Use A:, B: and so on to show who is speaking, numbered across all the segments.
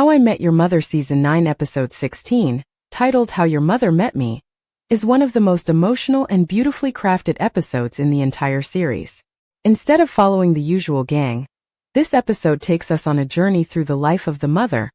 A: How I Met Your Mother Season 9 Episode 16, titled How Your Mother Met Me, is one of the most emotional and beautifully crafted episodes in the entire series. Instead of following the usual gang, this episode takes us on a journey through the life of the mother,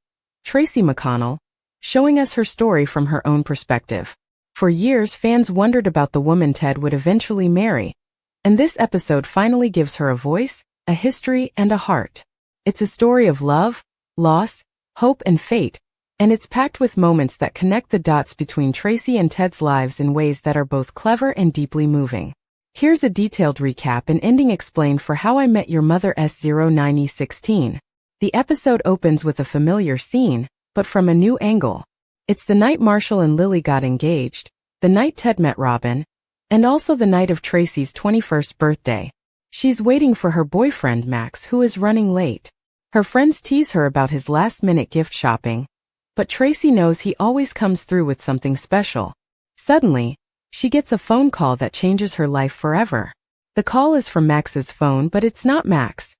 A: Tracy McConnell, showing us her story from her own perspective. For years, fans wondered about the woman Ted would eventually marry, and this episode finally gives her a voice, a history, and a heart. It's a story of love, loss, hope, and fate, and it's packed with moments that connect the dots between Tracy and Ted's lives in ways that are both clever and deeply moving. Here's a detailed recap and ending explained for How I Met Your Mother S09E16. The episode opens with a familiar scene, but from a new angle. It's the night Marshall and Lily got engaged, the night Ted met Robin, and also the night of Tracy's 21st birthday. She's waiting for her boyfriend Max, who is running late. Her friends tease her about his last-minute gift shopping, but Tracy knows he always comes through with something special. Suddenly, she gets a phone call that changes her life forever. The call is from Max's phone, but it's not Max.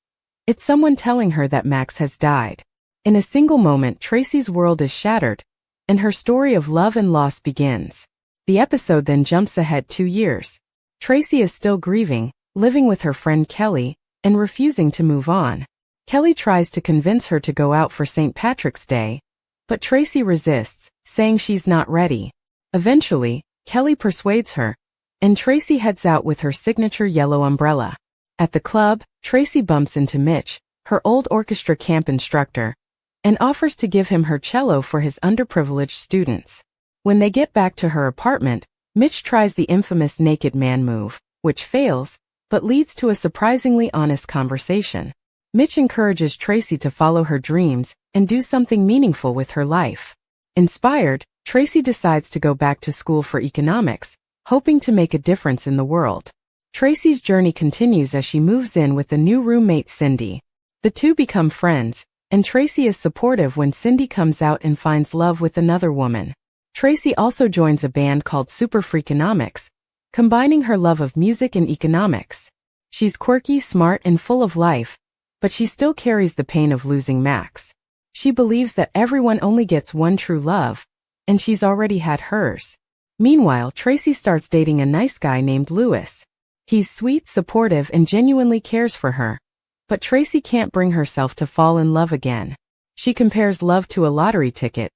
A: It's someone telling her that Max has died. In a single moment, Tracy's world is shattered, and her story of love and loss begins. The episode then jumps ahead 2 years. Tracy is still grieving, living with her friend Kelly, and refusing to move on. Kelly tries to convince her to go out for St. Patrick's Day, but Tracy resists, saying she's not ready. Eventually, Kelly persuades her, and Tracy heads out with her signature yellow umbrella. At the club, Tracy bumps into Mitch, her old orchestra camp instructor, and offers to give him her cello for his underprivileged students. When they get back to her apartment, Mitch tries the infamous naked man move, which fails, but leads to a surprisingly honest conversation. Mitch encourages Tracy to follow her dreams and do something meaningful with her life. Inspired, Tracy decides to go back to school for economics, hoping to make a difference in the world. Tracy's journey continues as she moves in with a new roommate Cindy. The two become friends, and Tracy is supportive when Cindy comes out and finds love with another woman. Tracy also joins a band called Super Freakonomics, combining her love of music and economics. She's quirky, smart, and full of life, but she still carries the pain of losing Max. She believes that everyone only gets one true love, and she's already had hers. Meanwhile, Tracy starts dating a nice guy named Louis. He's sweet, supportive, and genuinely cares for her, but Tracy can't bring herself to fall in love again. She compares love to a lottery ticket.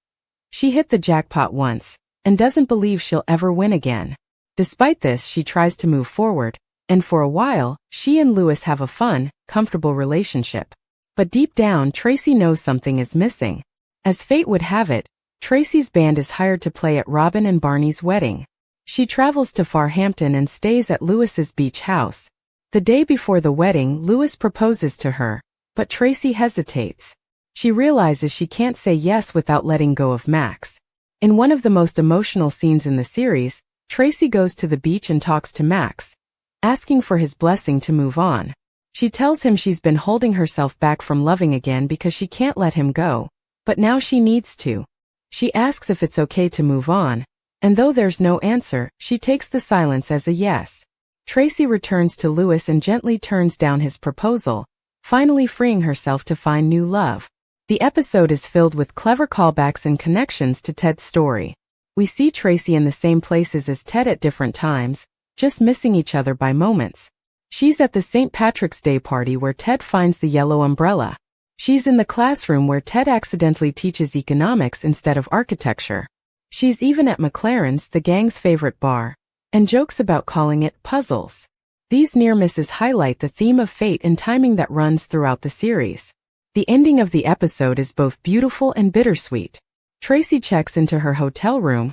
A: She hit the jackpot once, and doesn't believe she'll ever win again. Despite this, she tries to move forward, and for a while, she and Louis have a fun, comfortable relationship. But deep down, Tracy knows something is missing. As fate would have it, Tracy's band is hired to play at Robin and Barney's wedding. She travels to Farhampton and stays at Louis's beach house. The day before the wedding, Louis proposes to her, but Tracy hesitates. She realizes she can't say yes without letting go of Max. In one of the most emotional scenes in the series, Tracy goes to the beach and talks to Max, asking for his blessing to move on. She tells him she's been holding herself back from loving again because she can't let him go, but now she needs to. She asks if it's okay to move on, and though there's no answer, she takes the silence as a yes. Tracy returns to Louis and gently turns down his proposal, finally freeing herself to find new love. The episode is filled with clever callbacks and connections to Ted's story. We see Tracy in the same places as Ted at different times, just missing each other by moments. She's at the St. Patrick's Day party where Ted finds the yellow umbrella. She's in the classroom where Ted accidentally teaches economics instead of architecture. She's even at McLaren's, the gang's favorite bar, and jokes about calling it puzzles. These near misses highlight the theme of fate and timing that runs throughout the series. The ending of the episode is both beautiful and bittersweet. Tracy checks into her hotel room,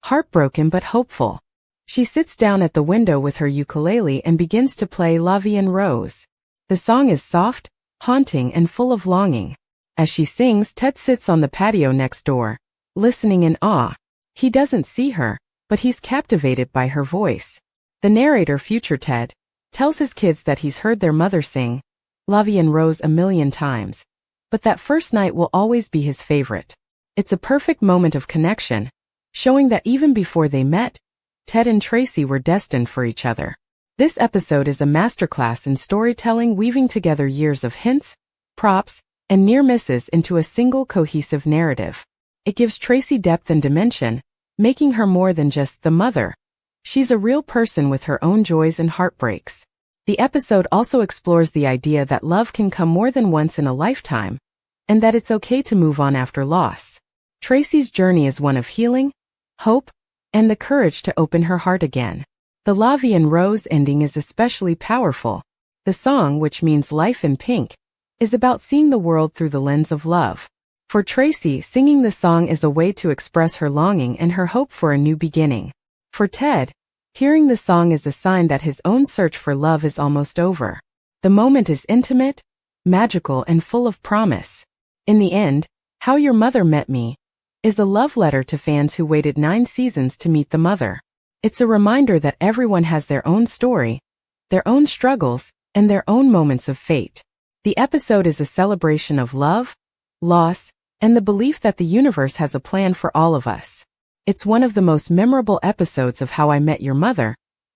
A: heartbroken but hopeful. She sits down at the window with her ukulele and begins to play La Vie en Rose. The song is soft, haunting, and full of longing. As she sings, Ted sits on the patio next door, listening in awe. He doesn't see her, but he's captivated by her voice. The narrator, future Ted, tells his kids that he's heard their mother sing La Vie en Rose a million times, but that first night will always be his favorite. It's a perfect moment of connection, showing that even before they met, Ted and Tracy were destined for each other. This episode is a masterclass in storytelling, weaving together years of hints, props, and near misses into a single cohesive narrative. It gives Tracy depth and dimension, making her more than just the mother. She's a real person with her own joys and heartbreaks. The episode also explores the idea that love can come more than once in a lifetime, and that it's okay to move on after loss. Tracy's journey is one of healing, hope, and the courage to open her heart again. The Lavi and Rose ending is especially powerful. The song, which means life in pink, is about seeing the world through the lens of love. For Tracy, singing the song is a way to express her longing and her hope for a new beginning. For Ted, hearing the song is a sign that his own search for love is almost over. The moment is intimate, magical, and full of promise. In the end, How Your Mother Met Me is a love letter to fans who waited 9 seasons to meet the mother. It's a reminder that everyone has their own story, their own struggles, and their own moments of fate. The episode is a celebration of love, loss, and the belief that the universe has a plan for all of us. It's one of the most memorable episodes of How I Met Your Mother,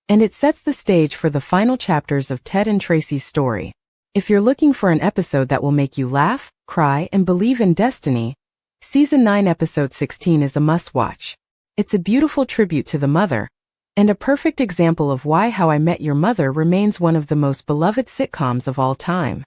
A: and it sets the stage for the final chapters of Ted and Tracy's story. If you're looking for an episode that will make you laugh, cry, and believe in destiny, Season 9 Episode 16 is a must-watch. It's a beautiful tribute to the mother, and a perfect example of why How I Met Your Mother remains one of the most beloved sitcoms of all time.